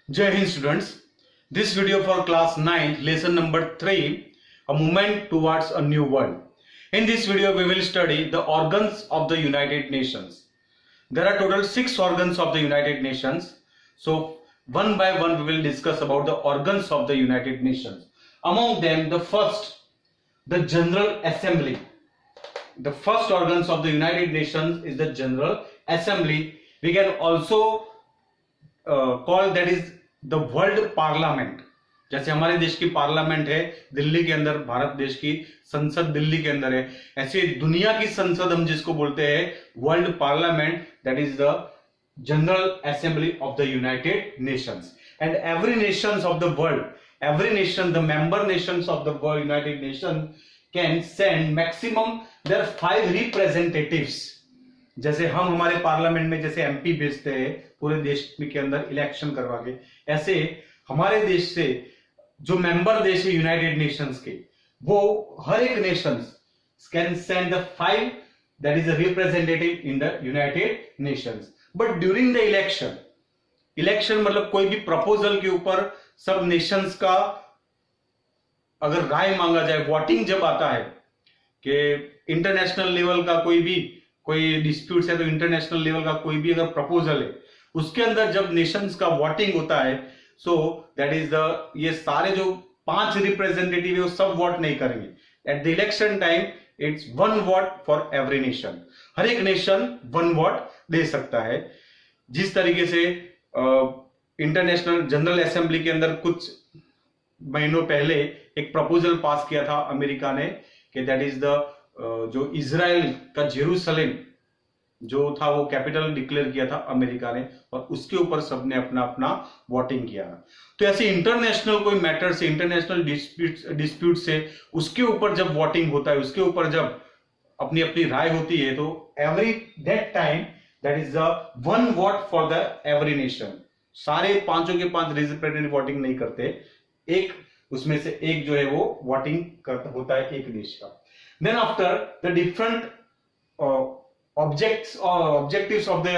Jai Hind students, this video for class 9 lesson number 3, a movement towards a new world. In this video we will study the organs of the United Nations. There are total 6 organs of the United Nations. So one by one we will discuss about the organs of the United Nations. Among them the first, the General Assembly. The first organs of the United Nations is the General Assembly. We can also call that is the world parliament. जैसे हमारे देश की parliament है दिल्ली के अंदर, भारत देश की संसद दिल्ली के अंदर है, ऐसे दुनिया की संसद हम जिसको बोलते हैं world parliament, that is the General assembly of the United Nations. And every Nations of the world, every nation, the member nations of the world United Nations can send maximum their 5 representatives. जैसे हम हमारे parliament में जैसे MP भेजते हैं पूरे देश के अंदर इलेक्शन करवा के, ऐसे हमारे देश से जो मेंबर देश है यूनाइटेड नेशंस के, वो हर एक Nations can send the 5 that is a representative in the United Nations. But during the election मतलब कोई भी प्रपोजल के ऊपर सब नेशंस का अगर राय मांगा जाए, वोटिंग जब आता है कि इंटरनेशनल लेवल का कोई डिस्प्यूट है तो इंटरनेशनल लेवल का कोई भी अगर प्रपोजल है उसके अंदर जब नेशंस का वोटिंग होता है, सो दैट इज द, ये सारे जो 5 रिप्रेजेंटेटिव है वो सब वोट नहीं करेंगे. At the election time it's 1 vote for every nation. हर एक नेशन 1 वोट दे सकता है. जिस तरीके से इंटरनेशनल जनरल असेंबली के अंदर कुछ महीनों पहले एक प्रपोजल पास किया था अमेरिका ने कि दैट इज द जो इजराइल का जेरूसलेम जो था वो कैपिटल डिक्लेयर किया था अमेरिका ने, और उसके ऊपर सबने अपना अपना वोटिंग किया. तो ऐसे इंटरनेशनल कोई मैटर से, इंटरनेशनल डिस्प्यूट से उसके ऊपर जब वोटिंग होता है, उसके ऊपर जब अपनी अपनी राय होती है, तो every that time that is the 1 vote for the every nation. सारे 5 के 5 रिप्रेजेंटेटिव वोटिंग नहीं करते, एक उसमें से एक जो है वो वोटिंग करता होता है एक देश का. Then after the different objectives of the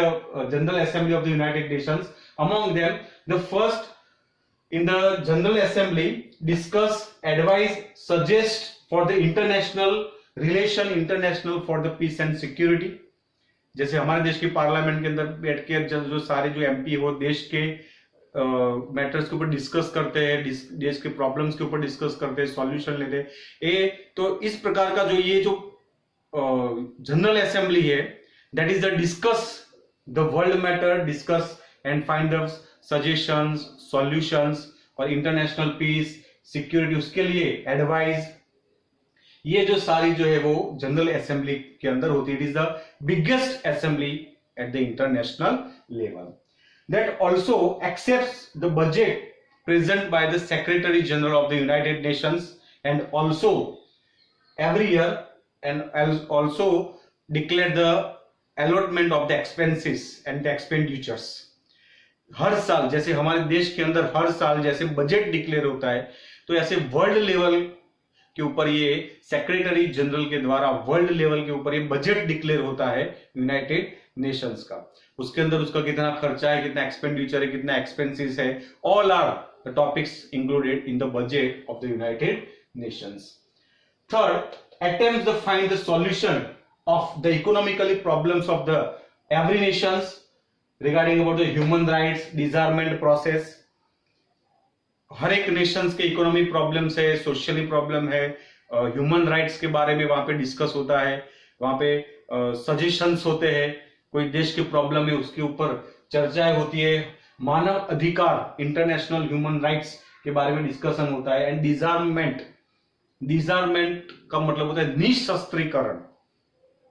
General Assembly of the United Nations, among them the first in the General Assembly discuss, advise, suggest for the international relation, international for the peace and security. जैसे हमारे देश की parliament के अंदर बैठ के जो सारे जो एमपी वो देश के मैटर्स के ऊपर डिस्कस करते हैं, देश के प्रॉब्लम्स के ऊपर डिस्कस करते हैं, सॉल्यूशन लेते हैं. तो इस प्रकार का जो ये जो जनरल असेंबली है, that is the discuss the world matter, discuss and find the suggestions, solutions और इंटरनेशनल पीस, सिक्योरिटी, उसके लिए एडवाइस. ये जो सारी जो है वो जनरल असेंबली के अंदर होती है. It is the biggest assembly at the international level. That also accepts the budget present by the Secretary General of the United Nations, and also every year and also declare the allotment of the expenses and the expenditures. हर साल जैसे हमारे देश के अंदर हर साल जैसे budget declare होता है, तो ऐसे वर्ल्ड लेवल के ऊपर ये सेक्रेटरी जनरल के द्वारा वर्ल्ड लेवल के ऊपर ये बजट डिक्लेयर होता है यूनाइटेड नेशंस का. उसके अंदर उसका कितना खर्चा है, कितना एक्सपेंडिचर है, कितना एक्सपेंसेस है, all are the topics included in the budget of the United Nations. Third, attempts to find the solution of the economically problems of the every nations regarding about the human rights, disarmament process. हर एक Nations के economy problems है, socially problem है, human rights के बारे में वहां पे discuss होता है, वहां पे सजेशंस होते हैं, कोई देश की प्रॉब्लम है उसके ऊपर चर्चाएं होती है, मानव अधिकार, इंटरनेशनल ह्यूमन राइट्स के बारे में डिस्कशन होता है. एंड डिजार्मेंट का मतलब होता है निशस्त्रीकरण.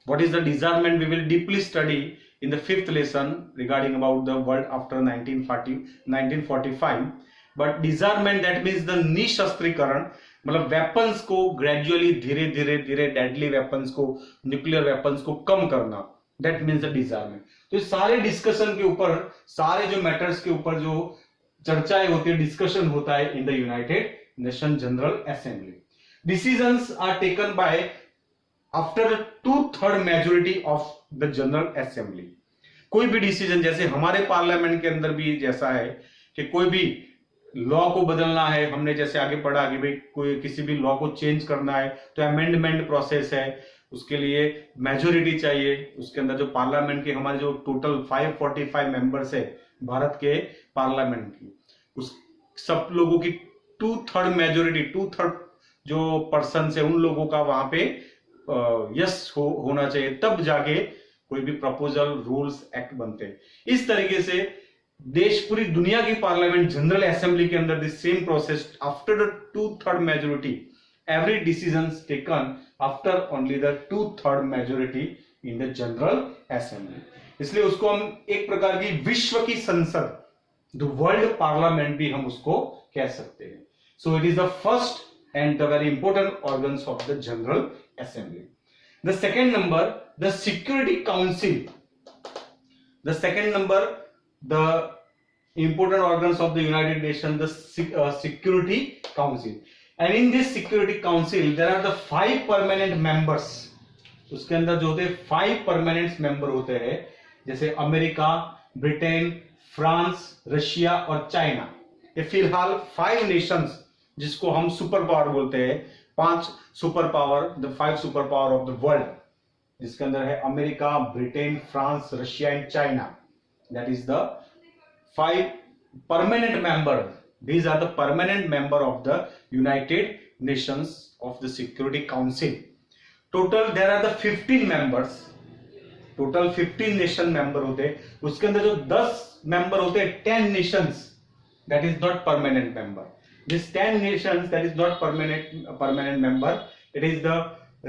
What is the disarmament we will deeply study in the 5th lesson regarding about the world after 1945. But disarmament that means the निशस्त्रीकरण, मतलब वेपन्स को ग्रेजुअली धीरे धीरे डेडली वेपन्स को, न्यूक्लियर वेपन्स को कम करना, दैट मीन्स द डिजार्मेंट. तो सारे डिस्कशन के ऊपर, सारे जो मैटर्स के ऊपर जो चर्चाएं होती है, डिस्कशन होता है in the United Nation General Assembly. Decisions are taken by after 2/3 majority of the General Assembly. कोई भी डिसीजन, जैसे हमारे पार्लियामेंट के अंदर भी जैसा है कि कोई भी लॉ को बदलना है, हमने जैसे आगे पढ़ा कि भाई कोई किसी भी लॉ को चेंज करना है तो अमेंडमेंट प्रोसेस है, उसके लिए मेजोरिटी चाहिए। उसके अंदर जो पार्लियामेंट के हमारे जो टोटल 545 मेंबर्स है भारत के पार्लियामेंट की, उस सब लोगों की 2/3 मेजोरिटी, 2/3 जो पर्सन है उन लोगों का वहां पे यस होना चाहिए, तब जाके कोई भी प्रपोजल, रूल्स, एक्ट बनते हैं। इस तरीके से देश, पूरी दुनिया की पार्लियामेंट, जनरल असेंबली के अंदर the same process, after the 2/3 majority, every decision taken after only the 2/3 majority in the General assembly. इसलिए उसको हम एक प्रकार की विश्व की संसद, द वर्ल्ड पार्लियामेंट भी हम उसको कह सकते हैं। So it is the first and the very important organs of the General Assembly. The second number, the Security Council. The second number, the important organs of the United Nations, the Security Council. And in this Security Council, there are the 5 permanent members. उसके अंदर जो होते 5 permanent member होते हैं, जैसे America, Britain, France, Russia और China. ये फिलहाल 5 nations जिसको हम सुपर पावर बोलते हैं, 5 super power, the 5 super power of the world, जिसके अंदर है America, Britain, France, Russia and China. That is the 5 permanent member. These are the permanent member of the United Nations of the Security Council. Total there are the 15 members, total 15 nation member होते हैं। उसके अंदर जो 10 member होते हैं, 10 Nations, that is not permanent member. This 10 nations that is not permanent member, it is the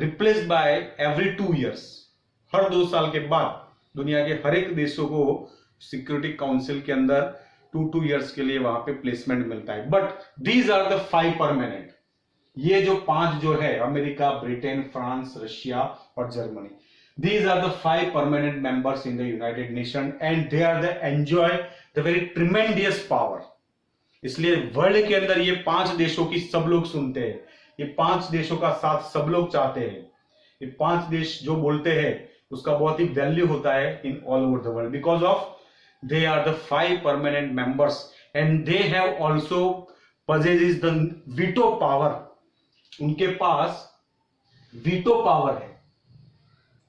replaced by every 2 years. हर 2 साल के बाद दुनिया के हर एक देशों को सिक्योरिटी काउंसिल के अंदर 2 years के लिए वहां पे प्लेसमेंट मिलता है। But these are the 5 permanent. ये जो 5 जो है, अमेरिका, ब्रिटेन, फ्रांस, रशिया और Germany, these are the 5 permanent members in the United Nations and they are the enjoy the very tremendous power. इसलिए वर्ल्ड के अंदर ये 5 देशों की सब लोग सुनते हैं, ये 5 देशों का साथ सब लोग चाहते हैं। ये 5 देश जो बोलते हैं उसका बहुत ही वैल्यू होता है in all over the world, because of they are the 5 permanent members and they have also possesses the veto power. उनके पास वीटो पावर है,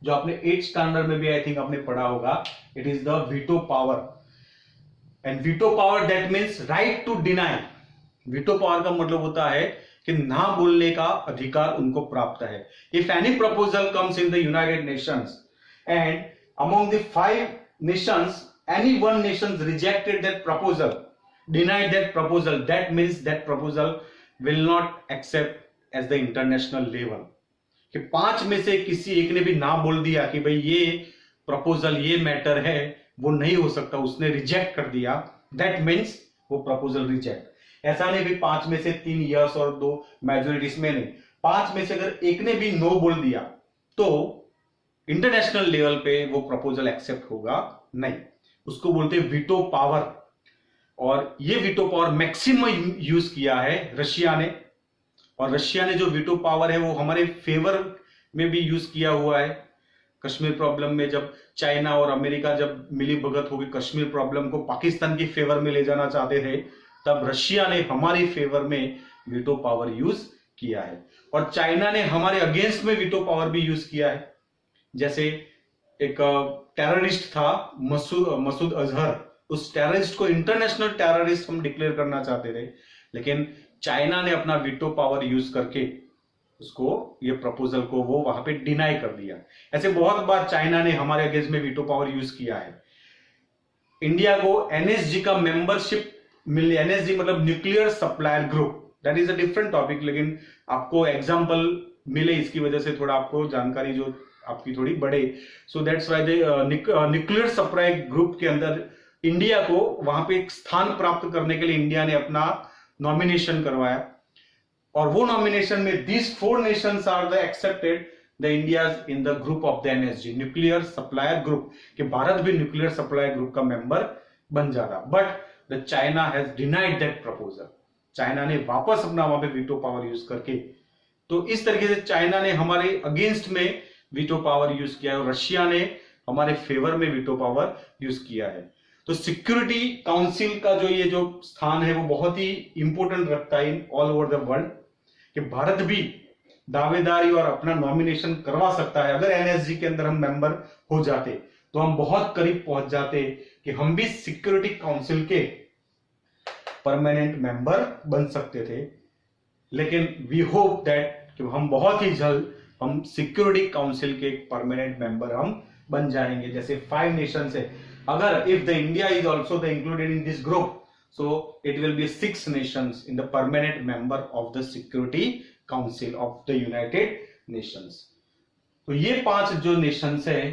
जो आपने 8th स्टैंडर्ड में भी आई थिंक आपने पढ़ा होगा। It is the veto power. And veto power that means right to deny. Veto power का मतलब होता है कि ना बोलने का अधिकार उनको प्राप्त है। If any proposal comes in the United Nations and among the 5 nations any one nation rejected that proposal, denied that proposal, that means that proposal will not accept as the international level। कि 5 में से किसी एक ने भी ना बोल दिया कि भाई ये प्रपोजल, ये मैटर है, वो नहीं हो सकता, उसने रिजेक्ट कर दिया, दैट मीन्स वो प्रपोजल रिजेक्ट। ऐसा नहीं भी 5 में से 3 यस और 2 मेजोरिटीज में नहीं, 5 में से अगर एक ने भी नो बोल दिया तो इंटरनेशनल लेवल पे वो प्रपोजल एक्सेप्ट होगा नहीं। उसको बोलते हैं वीटो पावर। और ये वीटो पावर मैक्सिमम यूज किया है रशिया ने, और रशिया ने जो वीटो पावर है वो हमारे फेवर में भी यूज किया हुआ है। कश्मीर प्रॉब्लम में जब चाइना और अमेरिका जब मिली भगत होगी, कश्मीर प्रॉब्लम को पाकिस्तान की फेवर में ले जाना चाहते थे, तब रशिया ने हमारी फेवर में वीटो पावर यूज किया है। और चाइना ने हमारे अगेंस्ट में वीटो पावर भी यूज किया है। जैसे एक टेररिस्ट था मसूद अजहर, उस टेररिस्ट को इंटरनेशनल टेररिस्ट हम डिक्लेयर करना चाहते थे, लेकिन चाइना ने अपना वीटो पावर यूज करके उसको, ये प्रपोजल को वो वहां पे डिनाई कर दिया। ऐसे बहुत बार चाइना ने हमारे अगेंस्ट में वीटो पावर यूज किया है। इंडिया को एनएसजी का मेंबरशिप मिली, एनएसजी मतलब nuclear supplier group, that is a different topic, लेकिन आपको एग्जांपल मिले इसकी वजह से थोड़ा आपको जानकारी जो आपकी थोड़ी बढ़े। So that's why nuclear supply group के अंदर इंडिया को वहां पे एक स्थान प्राप्त करने के लिए इंडिया ने अपना नॉमिनेशन करवाया, और वो नॉमिनेशन में these 4 nations are the accepted the India's in the group of the NSG nuclear supplier group, कि भारत भी न्यूक्लियर सप्लायर ग्रुप का मेंबर बन जाता। But the China has denied that proposal. China ने वापस अपना वहां पे वीटो पावर यूज करके, तो इस तरीके से चाइना ने हमारे अगेंस्ट में वीटो पावर यूज किया है और रशिया ने हमारे फेवर में वीटो पावर यूज किया है। तो सिक्योरिटी काउंसिल का जो ये जो स्थान है वो बहुत ही इंपॉर्टेंट रखता है in all over the world, कि भारत भी दावेदारी और अपना नॉमिनेशन करवा सकता है। अगर एनएसजी के अंदर हम मेंबर हो जाते तो हम बहुत करीब पहुंच जाते कि हम भी सिक्योरिटी काउंसिल के परमानेंट मेंबर बन सकते थे। लेकिन वी होप दैट कि हम बहुत ही जल्द हम सिक्योरिटी काउंसिल के परमानेंट मेंबर हम बन जाएंगे। जैसे 5 नेशंस है, अगर if the India is also the included in this group, so it will be 6 nations in the permanent member of the Security Council of the United Nations। तो ये 5 जो नेशंस है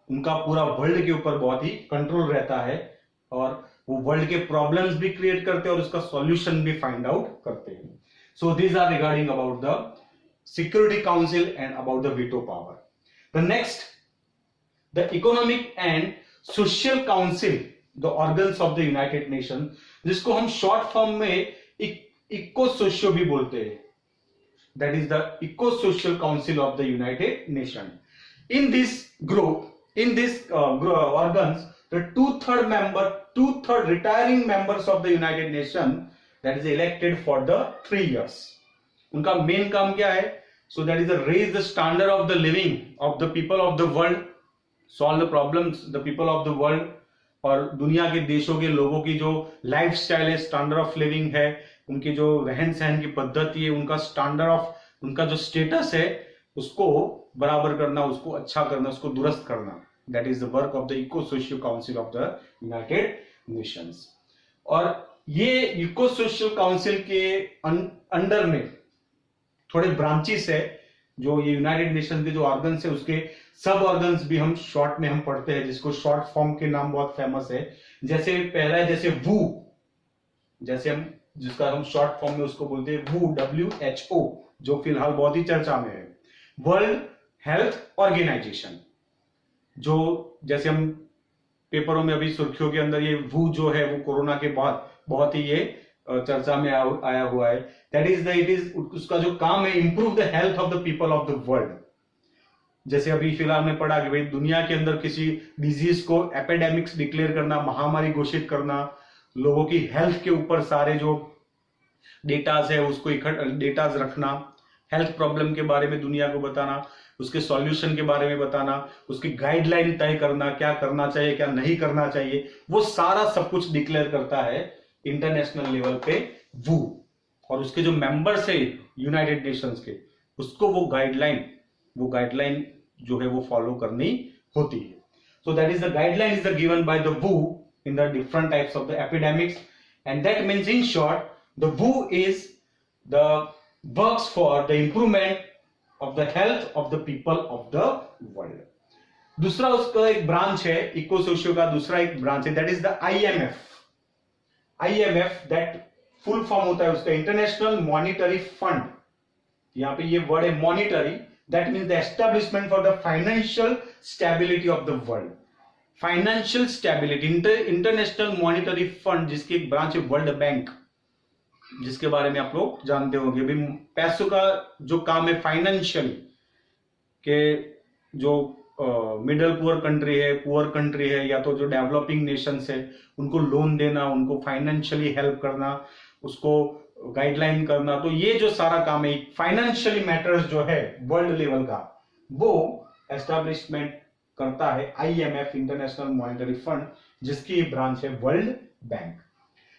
उनका पूरा वर्ल्ड के ऊपर बहुत ही कंट्रोल रहता है और वो वर्ल्ड के प्रॉब्लम्स भी क्रिएट करते हैं और उसका सॉल्यूशन भी फाइंड आउट करते हैं। So these are regarding about the Security Council and about the veto power. The next, the Economic and social council, the organs of the United Nation, जिसको हम शॉर्ट फॉर्म में eco socio भी बोलते हैं, that is the eco social council of the United Nation. In this group, in this organs, the 2/3 member, 2/3 retiring members of the United Nations that is elected for the 3 years। उनका main काम क्या है? So that is to raise the standard of the living of the people of the world, solve the problems the people of the world, और दुनिया के देशों के लोगों की जो लाइफ स्टाइल है, स्टैंडर्ड ऑफ लिविंग है, उनकी जो रहन सहन की पद्धति है, उनका स्टैंडर्ड ऑफ, उनका जो स्टेटस है उसको बराबर करना, उसको अच्छा करना, उसको दुरुस्त करना। That is the work of the eco socio council of the United Nations. और ये इको सोशियल काउंसिल के अंडर में थोड़े ब्रांचेस है, जो ये यूनाइटेड नेशन के जो ऑर्गन्स है उसके सब ऑर्गन्स भी हम शॉर्ट में हम पढ़ते हैं, जिसको शॉर्ट फॉर्म के नाम बहुत फेमस है। जैसे पहला है जैसे वू, जैसे हम जिसका हम शॉर्ट फॉर्म में उसको बोलते हैं वू, WHO, जो फिलहाल बहुत ही चर्चा में है। वर्ल्ड हेल्थ ऑर्गेनाइजेशन, जो जैसे हम पेपरों में अभी सुर्खियों के अंदर ये वू जो है वो कोरोना के बाद बहुत ही ये चर्चा में आया हुआ है। That is the, it is, उसका जो काम है improve the health of the people of the world. जैसे अभी फिलहाल में पढ़ा कि भाई दुनिया के अंदर किसी डिजीज को एपिडेमिक्स डिक्लेयर करना, महामारी घोषित करना, लोगों की हेल्थ के ऊपर सारे जो डेटाज है उसको डेटाज रखना, हेल्थ प्रॉब्लम के बारे में दुनिया को बताना, उसके सॉल्यूशन के बारे में बताना, उसकी गाइडलाइन तय करना, क्या करना चाहिए क्या नहीं करना चाहिए, वो सारा सब कुछ डिक्लेयर करता है इंटरनेशनल लेवल पे वू। और उसके जो मेंबर्स है यूनाइटेड नेशंस के, उसको वो गाइडलाइन जो है वो फॉलो करनी होती है। So that is the guideline is the given by the वू in the different types of the epidemics, and that means in short the वू is the works for the improvement of the health of the people of the world। दूसरा उसका एक branch है eco socio का, दूसरा एक branch है that is the IMF, that full form होता है उसका इंटरनेशनल मॉनिटरी फंड। यहां पे ये वर्ड है monetary, that means the establishment for the financial stability of the world. Financial stability, international Monetary Fund, जिसकी एक ब्रांच है वर्ल्ड बैंक, जिसके बारे में आप लोग जानते होंगे। भाई पैसों का जो काम है फाइनेंशियली, के जो मिडिल पुअर कंट्री है या तो जो डेवलपिंग नेशंस है उनको लोन देना, उनको फाइनेंशियली हेल्प करना, उसको गाइडलाइन करना, तो ये जो सारा काम है फाइनेंशियली मैटर्स जो है वर्ल्ड लेवल का, वो एस्टैब्लिशमेंट करता है IMF, इंटरनेशनल मॉनिटरी फंड, जिसकी ब्रांच है वर्ल्ड बैंक।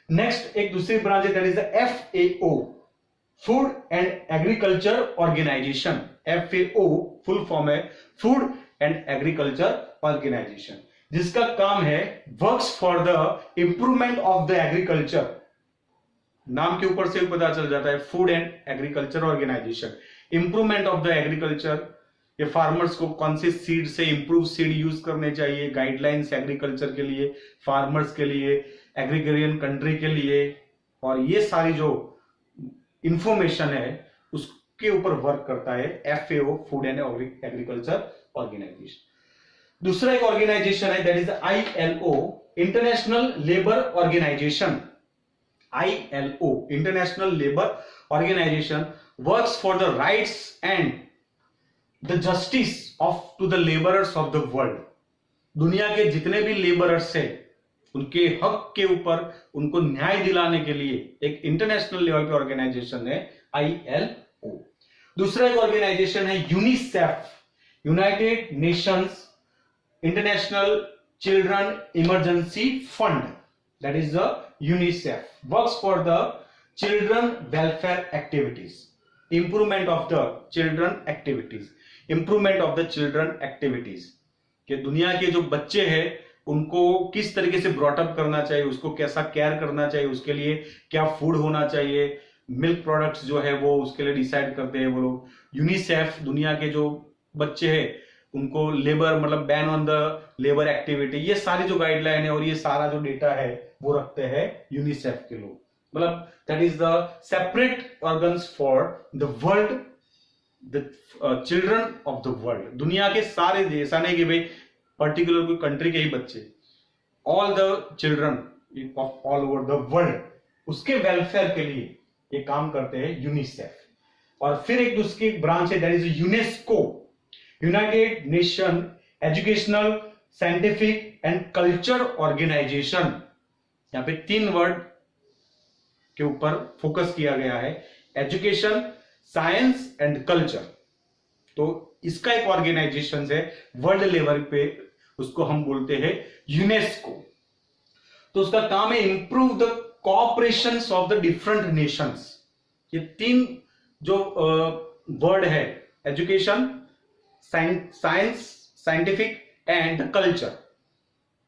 नेक्स्ट एक दूसरी ब्रांच है that is the FAO, Food and Agriculture Organization. FAO full form है फूड एंड एग्रीकल्चर ऑर्गेनाइजेशन, जिसका काम है works for the improvement of the agriculture. नाम के ऊपर से पता चल जाता है Food and Agriculture Organization, improvement of the agriculture. ये फार्मर्स को कौन से सीड से इंप्रूव सीड यूज करने चाहिए, गाइडलाइंस एग्रीकल्चर के लिए, फार्मर्स के लिए, एग्रीगेरियन कंट्री के लिए, और ये सारी जो इंफॉर्मेशन है उसके ऊपर वर्क करता है FAO, Food and Agriculture Organization. दूसरा एक ऑर्गेनाइजेशन है that is ILO, International Labour Organization. ILO, International Labour Organization, works for the rights and the justice of to the labourers of the world. दुनिया के जितने भी labourers है उनके हक के ऊपर उनको न्याय दिलाने के लिए एक इंटरनेशनल लेवल पे ऑर्गेनाइजेशन है ILO। दूसरा एक ऑर्गेनाइजेशन है UNICEF, United Nations international children emergency fund, that is the UNICEF, works for the children welfare activities, improvement of the children activities, improvement of the children activities, कि दुनिया के जो बच्चे हैं उनको किस तरीके से ब्रॉटअप करना चाहिए, उसको कैसा केयर करना चाहिए, उसके लिए क्या फूड होना चाहिए, मिल्क प्रोडक्ट्स जो है वो उसके लिए डिसाइड करते हैं वो लोग। यूनिसेफ दुनिया के जो बच्चे हैं उनको लेबर मतलब ban on the labour activity, ये सारी जो गाइडलाइन है और ये सारा जो डेटा है वो रखते हैं यूनिसेफ के लोग। मतलब that is the separate organs for the world, the children of the world, दुनिया के सारे देश, ऐसा नहीं कि भाई पर्टिकुलर कोई कंट्री के ही बच्चे, all the children of all over the world, उसके वेलफेयर के लिए ये काम करते हैं यूनिसेफ। और फिर एक दूसरी ब्रांच है that is UNESCO, United Nation Educational Scientific and Culture Organization. यहां पे 3 वर्ड के ऊपर फोकस किया गया है, एजुकेशन, साइंस एंड कल्चर। तो इसका एक ऑर्गेनाइजेशन है वर्ल्ड लेवल पे, उसको हम बोलते हैं यूनेस्को। तो उसका काम है improve the cooperation of the different Nations. ये 3 जो वर्ड है, education, science, scientific and culture,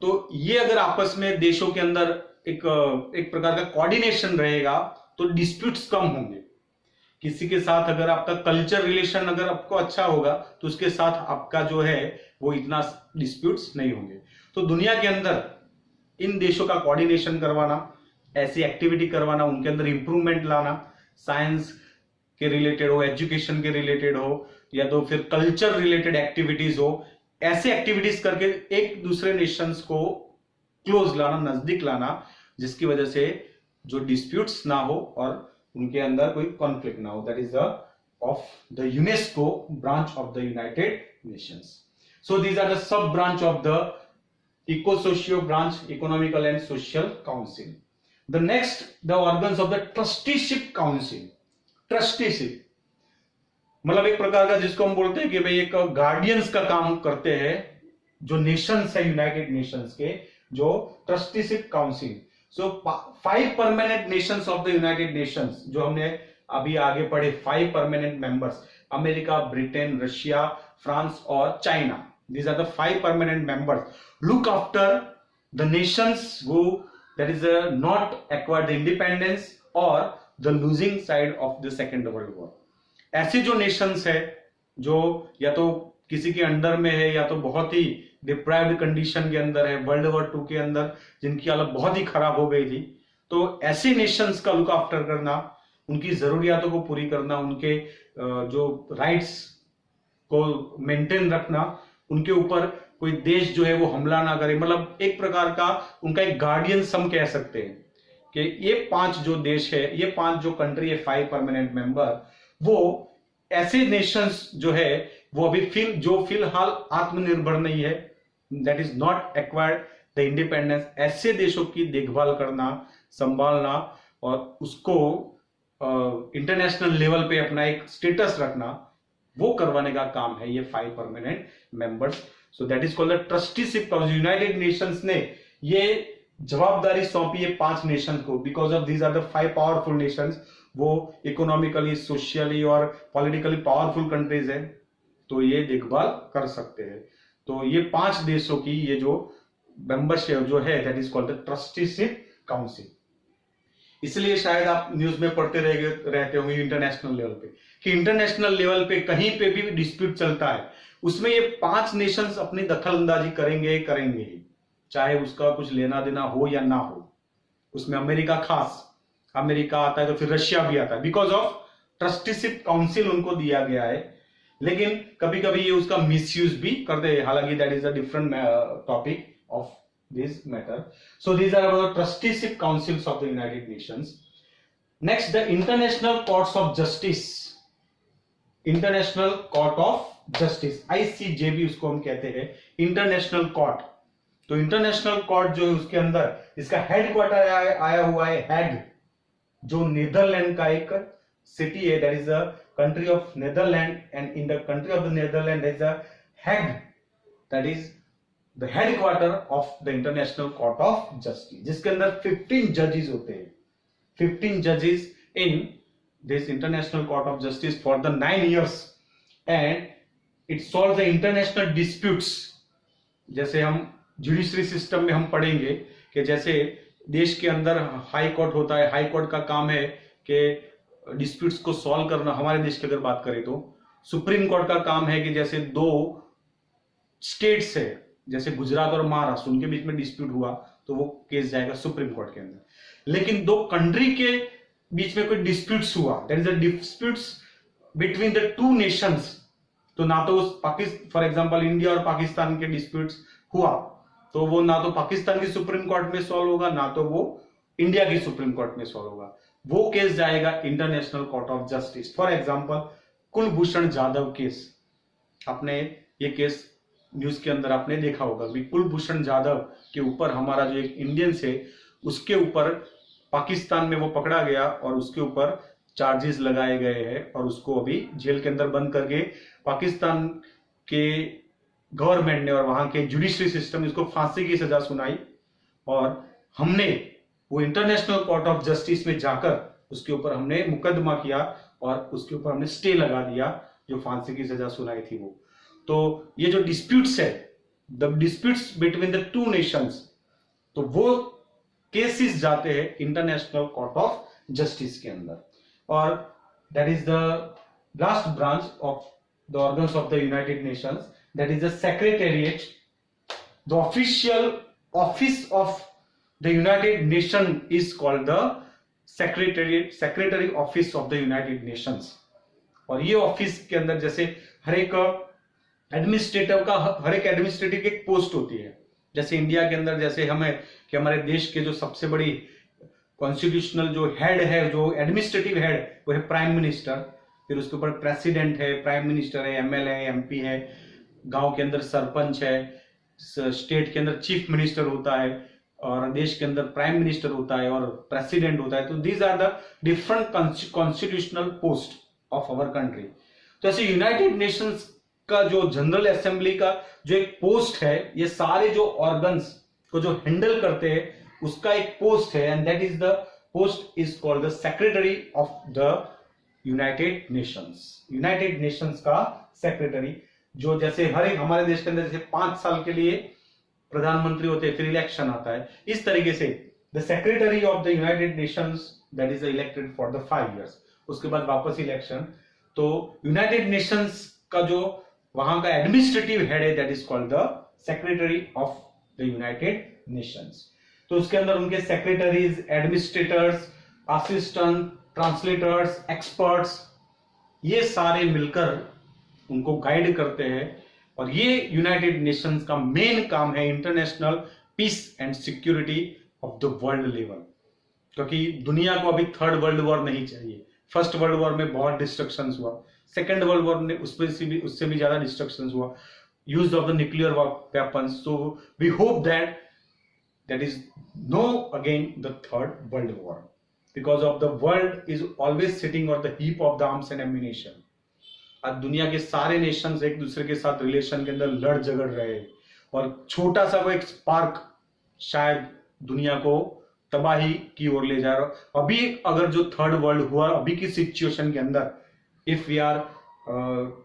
तो ये अगर आपस में देशों के अंदर एक प्रकार का कोऑर्डिनेशन रहेगा तो डिस्प्यूट्स कम होंगे। किसी के साथ अगर आपका कल्चर रिलेशन अगर आपको अच्छा होगा तो उसके साथ आपका जो है वो इतना डिस्प्यूट्स नहीं होंगे। तो दुनिया के अंदर इन देशों का कोऑर्डिनेशन करवाना, ऐसी एक्टिविटी करवाना, उनके अंदर इंप्रूवमेंट लाना, साइंस के रिलेटेड हो, एजुकेशन के रिलेटेड हो, या तो फिर कल्चर रिलेटेड एक्टिविटीज हो, ऐसे एक्टिविटीज करके एक दूसरे नेशंस को क्लोज लाना, नजदीक लाना, जिसकी वजह से जो डिस्प्यूट्स ना हो और उनके अंदर कोई कॉन्फ्लिक्ट ना हो। That is the of the UNESCO branch of the United Nations. So these are the sub branch of the eco socio branch, economical and social council. The next, the organs of the trusteeship council. Trusteeship मतलब एक प्रकार का जिसको हम बोलते हैं कि भाई एक गार्डियंस का काम करते हैं जो नेशंस है यूनाइटेड नेशंस के, जो trusteeship council. So 5 permanent Nations of the United Nations, जो हमने अभी आगे पढ़े 5 permanent members, America, Britain, Russia, France और China, these are the 5 permanent members, look after the nations who that is not acquired the independence or the losing side of the second world war। ऐसे जो Nations है जो या तो किसी के under में है या तो बहुत ही डिप्राइव्ड कंडीशन के अंदर है, वर्ल्ड वॉर 2 के अंदर जिनकी हालत बहुत ही खराब हो गई थी, तो ऐसे नेशंस का लुक आफ्टर करना, उनकी जरूरियातों को पूरी करना, उनके जो राइट्स को मेंटेन रखना, उनके ऊपर कोई देश जो है वो हमला ना करे, मतलब एक प्रकार का उनका एक गार्डियंस हम कह सकते हैं कि ये 5 जो देश है, ये 5 जो कंट्री है, 5 परमानेंट मेंबर, वो ऐसे नेशंस जो है वो अभी फिलहाल आत्मनिर्भर नहीं है, that is not acquired the independence, ऐसे देशों की देखभाल करना, संभालना और उसको इंटरनेशनल लेवल पे अपना एक स्टेटस रखना, वो करवाने का काम है ये 5 permanent members. So that is called the trusteeship council. United Nations ने ये जवाबदारी सौंपी है 5 नेशन को, because of these are the 5 powerful nations. वो इकोनॉमिकली, सोशली और पॉलिटिकली पावरफुल कंट्रीज है, तो ये देखभाल कर सकते हैं। तो ये 5 देशों की ये जो मेंबरशिप जो है that is called the trusteeship council. इसलिए शायद आप न्यूज में पढ़ते रहते होंगे इंटरनेशनल लेवल पे कि इंटरनेशनल लेवल पे कहीं पे भी डिस्प्यूट चलता है, उसमें ये 5 नेशंस अपनी दखल अंदाजी करेंगे ही, चाहे उसका कुछ लेना देना हो या ना हो। उसमें अमेरिका खास, अमेरिका आता है तो फिर रशिया भी आता है, बिकॉज ऑफ ट्रस्टीशिप काउंसिल उनको दिया गया है। लेकिन कभी कभी ये उसका मिसयूज भी करते हैं, हालांकि that is a different topic of this matter. So these are about the trusteeship councils of the United Nations. Next, the International Courts of Justice. International Court of Justice, ICJ भी उसको हम कहते हैं, international court. तो international court जो है उसके अंदर इसका हेडक्वार्टर आया हुआ है हैग, जो नीदरलैंड का एक सिटी है, that is the country of Netherland, and in the country of the Netherland is the Hague, that is the headquarter of the International Court of Justice, जिसके अंदर 15 जजेस होते हैं, 15 जजेस in this International Court of Justice for the 9 years, and it solve the international disputes. जैसे हम judiciary system में हम पढ़ेंगे कि जैसे देश के अंदर हाई कोर्ट होता है, हाई कोर्ट का काम है कि डिस्प्यूट्स को सॉल्व करना। हमारे देश की अगर बात करें तो सुप्रीम कोर्ट का काम है कि जैसे दो स्टेट्स है, जैसे गुजरात और महाराष्ट्र, उनके बीच में डिस्प्यूट हुआ तो वो केस जाएगा सुप्रीम कोर्ट के अंदर। लेकिन दो कंट्री के बीच में कोई डिस्प्यूट्स हुआ, that is the disputes between the two nations, तो ना तो पाकिस्तान, फॉर एग्जांपल इंडिया और पाकिस्तान के डिस्प्यूट्स हुआ तो वो ना तो पाकिस्तान की सुप्रीम कोर्ट में सॉल्व होगा, ना तो वो इंडिया की सुप्रीम कोर्ट में सॉल्व होगा, वो केस जाएगा international Court of Justice. For example Kulbhushan Jadhav case, आपने ये केस न्यूज के अंदर आपने देखा होगा भी, कुलभूषण जाधव के ऊपर हमारा जो एक इंडियन है उसके ऊपर पाकिस्तान में वो पकड़ा गया और उसके ऊपर चार्जेस लगाए गए हैं और उसको अभी जेल के अंदर बंद करके पाकिस्तान के गवर्नमेंट ने और वहां के जुडिशरी सिस्टम इसको फांसी की सजा सुनाई, और हमने वो इंटरनेशनल कोर्ट ऑफ जस्टिस में जाकर उसके ऊपर हमने मुकदमा किया और उसके ऊपर हमने स्टे लगा दिया, जो फांसी की सजा सुनाई थी वो। तो ये जो डिस्प्यूट्स है, the disputes between the two nations, तो वो केसेस जाते हैं इंटरनेशनल कोर्ट ऑफ जस्टिस के अंदर, और that is the last branch of the organs of the United Nations, that is the secretariat, the official office of the United Nations is called the secretary office of the United Nations। और ये office के अंदर जैसे हर एक administrative की एक post होती है, जैसे इंडिया के अंदर जैसे हमें कि हमारे देश के जो सबसे बड़ी कॉन्स्टिट्यूशनल जो हेड है, जो एडमिनिस्ट्रेटिव हेड, वो है प्राइम मिनिस्टर, फिर उसके ऊपर प्रेसिडेंट है, प्राइम मिनिस्टर है, एमएलए है, एमपी है, गांव के अंदर सरपंच है, स्टेट के अंदर चीफ मिनिस्टर होता है, और देश के अंदर प्राइम मिनिस्टर होता है और प्रेसिडेंट होता है। तो these are the different constitutional post of our country. तो ऐसे यूनाइटेड नेशंस का जो जनरल असेंबली का जो एक पोस्ट है, ये सारे जो ऑर्गन्स को जो हैंडल करते हैं उसका एक पोस्ट है, and that is the post is called the secretary of the United Nations. United Nations का सेक्रेटरी, जो जैसे हर एक हमारे देश के अंदर जैसे 5 साल के लिए प्रधानमंत्री होते हैं, फिर इलेक्शन आता है, इस तरीके से the secretary of the United Nations that is elected for the 5 years, उसके बाद वापस इलेक्शन। तो यूनाइटेड नेशंस का जो वहां का एडमिनिस्ट्रेटिव हेड है, that is called the secretary of the United Nations. तो उसके अंदर उनके secretaries, administrators, assistant, translators, experts, ये सारे मिलकर उनको गाइड करते हैं, और ये यूनाइटेड नेशंस का मेन काम है international peace and security of the world level. क्योंकि दुनिया को अभी 3rd वर्ल्ड वॉर नहीं चाहिए। 1st वर्ल्ड वॉर में बहुत डिस्ट्रक्शन हुआ, 2nd वर्ल्ड वॉर में उससे भी ज्यादा डिस्ट्रक्शन हुआ, use of the nuclear weapons. So we hope that is no again the 3rd world war, because of the world is always sitting on the heap of the arms and ammunition. आज दुनिया के सारे Nations एक दूसरे के साथ relation के अंदर लड़ झगड़ रहे हैं, और छोटा सा वो एक स्पार्क शायद दुनिया को तबाही की ओर ले जा रहा है। अभी अगर जो 3rd वर्ल्ड हुआ अभी की सिचुएशन के अंदर, if we are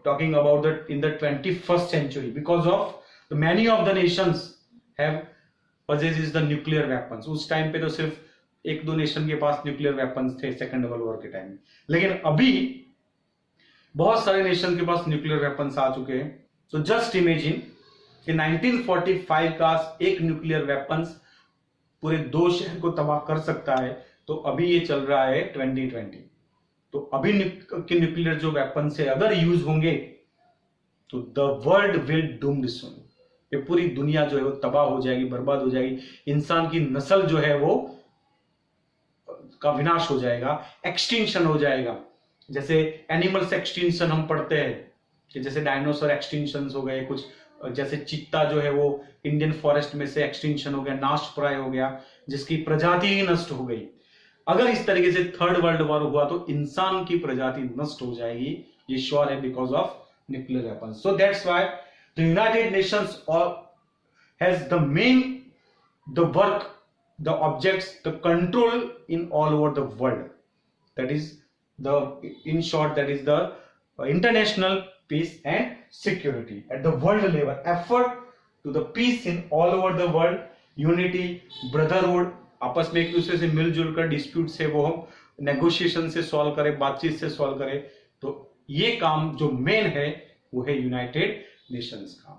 talking about the in the 21st century, because of the many of the nations have possesses the nuclear weapons. उस टाइम पे तो सिर्फ 1-2 नेशन के पास न्यूक्लियर वेपन्स थे 2nd वर्ल्ड वॉर के टाइम में, लेकिन अभी बहुत सारे नेशन के पास न्यूक्लियर वेपन्स आ चुके हैं। तो जस्ट इमेजिन कि 1945 का एक न्यूक्लियर वेपन्स पूरे 2 शहर को तबाह कर सकता है, तो अभी ये चल रहा है 2020। तो अभी के न्यूक्लियर जो वेपन्स है अगर यूज होंगे तो द वर्ल्ड विल डूम्ड सून, ये पूरी दुनिया जो है वो तबाह हो जाएगी, बर्बाद हो जाएगी, इंसान की नस्ल जो है वो का विनाश हो जाएगा, एक्सटिंक्शन हो जाएगा। जैसे एनिमल्स एक्सटिंक्शन हम पढ़ते हैं कि जैसे डायनासोर एक्सटिंक्शन हो गए, कुछ जैसे चीता जो है वो इंडियन फॉरेस्ट में से एक्सटिंक्शन हो गया, नाश प्राय हो गया, जिसकी प्रजाति ही नष्ट हो गई। अगर इस तरीके से थर्ड वर्ल्ड वॉर हुआ तो इंसान की प्रजाति नष्ट हो जाएगी, ये श्योर है, because of nuclear weapon. So that's why the United Nations has the main the work, the objects, the control in all over the world. That is the, in short, that is the international peace and security at the world level. Effort to the peace in all over the world, unity, brotherhood, आपस में एक दूसरे से मिलजुल कर dispute है वो हम नेगोशिएशन से सॉल्व करें, बातचीत से सॉल्व करें। तो ये काम जो मेन है वो है यूनाइटेड नेशंस का।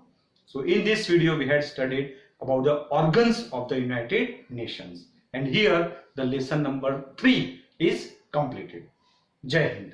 So in this video we had studied about the organs of the United Nations, and here the lesson number 3 is completed. Jai Hind.